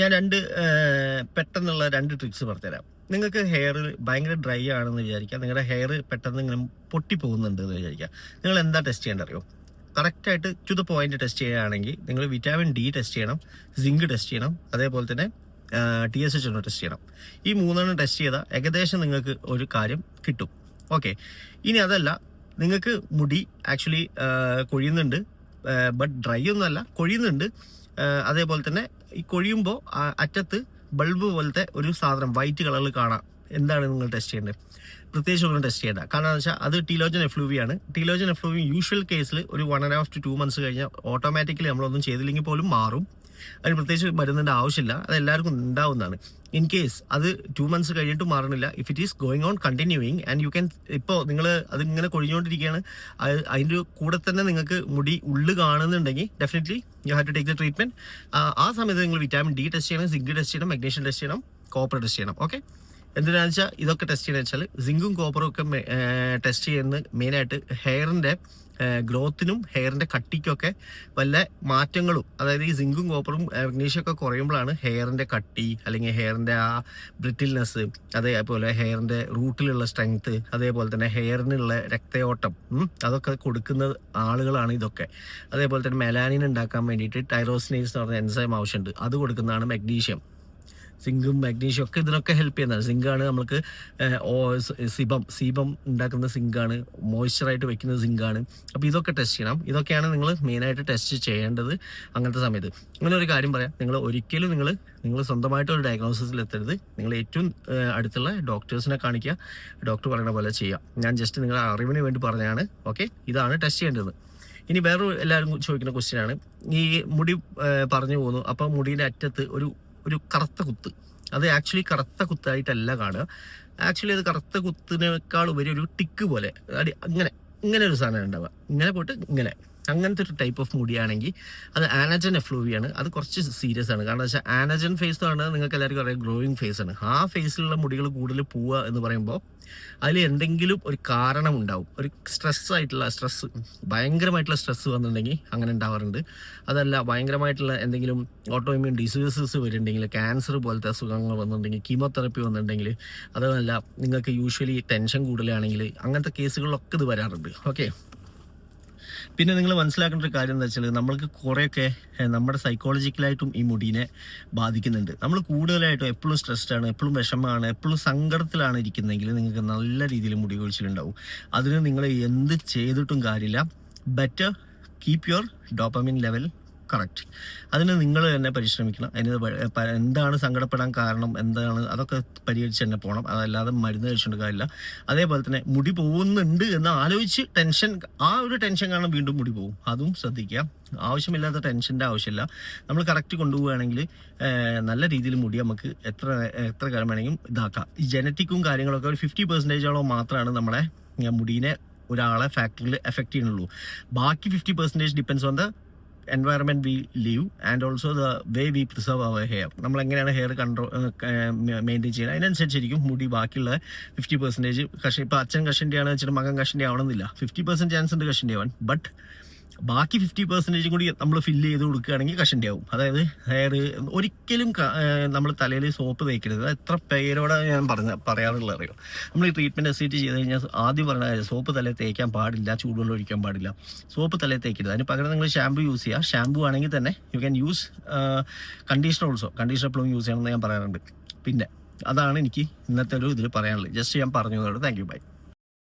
ഞാൻ പെട്ടെന്നുള്ള 2 ട്രിക്സ് പറഞ്ഞുതരാം. നിങ്ങൾക്ക് ഹെയർ ഭയങ്കര ഡ്രൈ ആണെന്ന് വിചാരിക്കുക, നിങ്ങളുടെ ഹെയർ പെട്ടെന്ന് ഇങ്ങനെ പൊട്ടിപ്പോകുന്നുണ്ട് എന്ന് വിചാരിക്കുക. നിങ്ങൾ എന്താ ടെസ്റ്റ് ചെയ്യേണ്ടത് അറിയോ? കറക്റ്റായിട്ട് ടു ദ പോയിന്റ് ടെസ്റ്റ് ചെയ്യുകയാണെങ്കിൽ നിങ്ങൾ വിറ്റാമിൻ ഡി ടെസ്റ്റ് ചെയ്യണം, സിങ്ക് ടെസ്റ്റ് ചെയ്യണം, അതേപോലെ തന്നെ TSH ഒന്ന് ടെസ്റ്റ് ചെയ്യണം. ഈ 3 ടെസ്റ്റ് ചെയ്താൽ ഏകദേശം നിങ്ങൾക്ക് ഒരു കാര്യം കിട്ടും. ഓക്കെ, ഇനി അതല്ല, നിങ്ങൾക്ക് മുടി ആക്ച്വലി കൊഴിയുന്നുണ്ട്, ബട്ട് ഡ്രൈ ഒന്നുമല്ല, കൊഴിയുന്നുണ്ട്. അതേപോലെ തന്നെ ഈ കൊഴിയുമ്പോൾ അറ്റത്ത് ബൾബ് പോലത്തെ ഒരു സാധനം വൈറ്റ് കളറിൽ കാണാം. എന്താണ് നിങ്ങൾ ടെസ്റ്റ് ചെയ്യേണ്ടത്? പ്രത്യേകിച്ച് ഒന്നും ടെസ്റ്റ് ചെയ്യേണ്ട. കാരണം എന്ന് വെച്ചാൽ അത് ടീലോജൻ എഫ്ലൂവിയാണ്. ടീലോജൻ എഫ്ലൂവി യൂഷ്വൽ കേസിൽ ഒരു 1.5 to 2 months കഴിഞ്ഞാൽ ഓട്ടോമാറ്റിക്കലി നമ്മളൊന്നും ചെയ്തില്ലെങ്കിൽ പോലും മാറും. അതിന് പ്രത്യേകിച്ച് മരുന്നിൻ്റെ ആവശ്യമില്ല, അത് എല്ലാവർക്കും ഉണ്ടാവുന്നതാണ്. ഇൻ കേസ് അത് 2 months കഴിഞ്ഞിട്ട് മാറണില്ല, if it is going on continuing and you can, ഇപ്പോൾ നിങ്ങൾ അതിങ്ങനെ കൊഴിഞ്ഞുകൊണ്ടിരിക്കുകയാണ്, അതിൻ്റെ കൂടെ തന്നെ നിങ്ങൾക്ക് മുടി ഉള്ളു കാണുന്നുണ്ടെങ്കിൽ definitely you have to take the treatment. ആ സമയത്ത് നിങ്ങൾ വിറ്റാമിൻ ഡി ടെസ്റ്റ് ചെയ്യണം, സിങ്ക് ടെസ്റ്റ് ചെയ്യണം, മഗ്നീഷ്യം ടെസ്റ്റ് ചെയ്യണം, കോപ്പർ ടെസ്റ്റ് ചെയ്യണം. ഓക്കെ, എന്തിനാണെന്ന് വെച്ചാൽ ഇതൊക്കെ ടെസ്റ്റ് ചെയ്യുന്നത് വെച്ചാൽ സിങ്കും കോപ്പറും ഒക്കെ ടെസ്റ്റ് ചെയ്യുന്നത് മെയിനായിട്ട് ഹെയറിൻ്റെ ഗ്രോത്തിനും ഹെയറിൻ്റെ കട്ടിക്കൊക്കെ വല്ല മാറ്റങ്ങളും, അതായത് ഈ സിങ്കും കോപ്പറും മഗ്നീഷ്യമൊക്കെ കുറയുമ്പോഴാണ് ഹെയറിൻ്റെ കട്ടി അല്ലെങ്കിൽ ഹെയറിൻ്റെ ആ ബ്രിറ്റിൽനെസ്, അതേപോലെ ഹെയറിൻ്റെ റൂട്ടിലുള്ള സ്ട്രെങ്ത്ത്, അതേപോലെ തന്നെ ഹെയറിനുള്ള രക്തയോട്ടം, അതൊക്കെ കൊടുക്കുന്ന ആളുകളാണ് ഇതൊക്കെ. അതേപോലെ തന്നെ മെലാനിൻ ഉണ്ടാക്കാൻ വേണ്ടിയിട്ട് ടൈറോസിനേസ് എന്ന് പറഞ്ഞ എൻസൈം ആവശ്യമുണ്ട്, അത് കൊടുക്കുന്നതാണ് മഗ്നീഷ്യം. സിങ്കും മഗ്നീഷ്യം ഒക്കെ ഇതിനൊക്കെ ഹെൽപ്പ് ചെയ്യുന്നതാണ്. സിങ്കാണ് നമുക്ക് സീബം ഉണ്ടാക്കുന്ന സിങ്കാണ്, മോയ്സ്ചറായിട്ട് വെക്കുന്നത് സിങ്കാണ്. അപ്പോൾ ഇതൊക്കെ ടെസ്റ്റ് ചെയ്യണം. ഇതൊക്കെയാണ് നിങ്ങൾ മെയിനായിട്ട് ടെസ്റ്റ് ചെയ്യേണ്ടത് അങ്ങനത്തെ സമയത്ത്. അങ്ങനെ ഒരു കാര്യം പറയാം, നിങ്ങൾ ഒരിക്കലും നിങ്ങൾ സ്വന്തമായിട്ട് ഒരു ഡയഗ്നോസിസിൽ എത്തരുത്. നിങ്ങൾ ഏറ്റവും അടുത്തുള്ള ഡോക്ടേഴ്സിനെ കാണിക്കുക, ഡോക്ടർ പറയുന്ന പോലെ ചെയ്യുക. ഞാൻ ജസ്റ്റ് നിങ്ങളുടെ അറിവിന് വേണ്ടി പറഞ്ഞതാണ്. ഓക്കെ, ഇതാണ് ടെസ്റ്റ് ചെയ്യേണ്ടത്. ഇനി വേറൊരു എല്ലാവരും ചോദിക്കുന്ന ക്വസ്റ്റ്യനാണ്, ഈ മുടി പറഞ്ഞു പോകുന്നു, അപ്പോൾ മുടിയുടെ അറ്റത്ത് ഒരു കറുത്ത കുത്ത്, അത് ആക്ച്വലി കറുത്ത കുത്തായിട്ടല്ല കാണുക. ആക്ച്വലി അത് കറുത്ത കുത്തിനേക്കാൾ ഉപരി ഒരു ടിക്ക് പോലെ ഇങ്ങനെ ഒരു സാധനം ഉണ്ടാവുക, ഇങ്ങനെ പോയിട്ട് അങ്ങനത്തെ ഒരു ടൈപ്പ് ഓഫ് മുടിയാണെങ്കിൽ അത് ആനജൻ എഫ്ലൂവിയാണ്. അത് കുറച്ച് സീരിയസ് ആണ്. കാരണം വെച്ചാൽ ആനജൻ ഫേസ് എന്ന് പറഞ്ഞാൽ നിങ്ങൾക്ക് എല്ലാവർക്കും അറിയാം ഗ്രോയിങ് ഫേസ് ആണ്. ആ ഫേസിലുള്ള മുടികൾ കൂടുതൽ പോവുക എന്ന് പറയുമ്പോൾ അതിൽ എന്തെങ്കിലും ഒരു കാരണം ഉണ്ടാവും. ഒരു ഭയങ്കരമായിട്ടുള്ള സ്ട്രെസ് വന്നിട്ടുണ്ടെങ്കിൽ അങ്ങനെ ഉണ്ടാവാറുണ്ട്. അതല്ല ഭയങ്കരമായിട്ടുള്ള എന്തെങ്കിലും ഓട്ടോ ഇമ്മ്യൂൺ ഡിസീസസ് വരുന്നുണ്ടെങ്കിൽ, ക്യാൻസർ പോലത്തെ അസുഖങ്ങൾ വന്നിട്ടുണ്ടെങ്കിൽ, കീമോതെറപ്പി വന്നിട്ടുണ്ടെങ്കിൽ, അതല്ല നിങ്ങൾക്ക് യൂഷ്വലി ടെൻഷൻ കൂടുതലാണെങ്കിൽ, അങ്ങനത്തെ കേസുകളിലൊക്കെ ഇത് വരാറുണ്ട്. ഓക്കെ, പിന്നെ നിങ്ങൾ മനസ്സിലാക്കേണ്ട ഒരു കാര്യം എന്താ വെച്ചാൽ നമ്മൾക്ക് കുറേയൊക്കെ നമ്മുടെ സൈക്കോളജിക്കലായിട്ടും ഈ മുടീനെ ബാധിക്കുന്നുണ്ട്. നമ്മൾ കൂടുതലായിട്ടും എപ്പോഴും സ്ട്രെസ്ഡാണ്, എപ്പോഴും വിഷമമാണ്, എപ്പോഴും സങ്കടത്തിലാണ് ഇരിക്കുന്നതെങ്കിൽ നിങ്ങൾക്ക് നല്ല രീതിയിൽ മുടി കൊഴിച്ചിലുണ്ടാവും. അതിന് നിങ്ങൾ എന്ത് ചെയ്തിട്ടും കാര്യമില്ല. Better keep your dopamine level correct. അതിന് നിങ്ങൾ തന്നെ പരിശ്രമിക്കണം. അതിന് എന്താണ് സങ്കടപ്പെടാൻ കാരണം, എന്താണ്, അതൊക്കെ പരിഹരിച്ച് തന്നെ പോകണം. അതല്ലാതെ മരുന്ന് കഴിച്ചുകൊണ്ട് കാര്യമില്ല. അതേപോലെ തന്നെ മുടി പോകുന്നുണ്ട് എന്ന് ആലോചിച്ച് ആ ഒരു ടെൻഷൻ കാരണം വീണ്ടും മുടി പോകും, അതും ശ്രദ്ധിക്കുക. ആവശ്യമില്ലാത്ത ടെൻഷൻ്റെ ആവശ്യമില്ല. നമ്മൾ കറക്റ്റ് കൊണ്ടുപോവുകയാണെങ്കിൽ നല്ല രീതിയിൽ മുടി നമുക്ക് എത്ര കാലം വേണമെങ്കിലും ഇതാക്കാം. ഈ ജനറ്റിക്കും കാര്യങ്ങളൊക്കെ ഒരു 50% മാത്രമാണ് നമ്മളെ മുടീനെ ഒരാളെ ഫാക്ടറിയിൽ എഫക്റ്റ് ചെയ്യുന്നുള്ളൂ. ബാക്കി 50% depends on the environment we live and also the way we preserve our hair. നമ്മൾ എങ്ങനെയാണ് ഹെയർ മെയിൻറ്റെയിൻ ചെയ്യുന്നത് അതിനനുസരിച്ചിരിക്കും മുടി. ബാക്കിയുള്ള 50% കഷി, ഇപ്പോൾ അച്ഛൻ കഷണ്ടി ആണെന്ന് വെച്ചിട്ട് മകൻ കഷണ്ടി ആവണമെന്നില്ല. 50% ചാൻസ് ഉണ്ട് കഷണ്ടി ആവാൻ. ബട്ട് ബാക്കി 50% കൂടി നമ്മൾ ഫില്ല് ചെയ്ത് കൊടുക്കുകയാണെങ്കിൽ കഷണ്ടിയാവും. അതായത് ഹെയർ ഒരിക്കലും നമ്മൾ തലയിൽ സോപ്പ് തേക്കരുത്. എത്ര പേരോടെ ഞാൻ പറയാറുള്ളത് അറിയോ? നമ്മൾ ഈ ട്രീറ്റ്മെൻറ്റ് എസ്സീറ്റ് ചെയ്ത് കഴിഞ്ഞാൽ ആദ്യം പറഞ്ഞ സോപ്പ് തലയിൽ തേക്കാൻ പാടില്ല, ചൂടുവെള്ളം ഒഴിക്കാൻ പാടില്ല, സോപ്പ് തലയിൽ തേക്കരുത്. അതിന് പകരം നിങ്ങൾ ഷാമ്പു യൂസ് ചെയ്യുക. ഷാമ്പു ആണെങ്കിൽ തന്നെ you can use conditioner also. Conditioner എപ്പോഴും യൂസ് ചെയ്യണമെന്ന് ഞാൻ പറയാറുണ്ട്. പിന്നെ അതാണ് എനിക്ക് ഇന്നത്തെ ഒരു ഇതിൽ പറയാനുള്ളത്. ജസ്റ്റ് ഞാൻ പറഞ്ഞു. Thank you, by.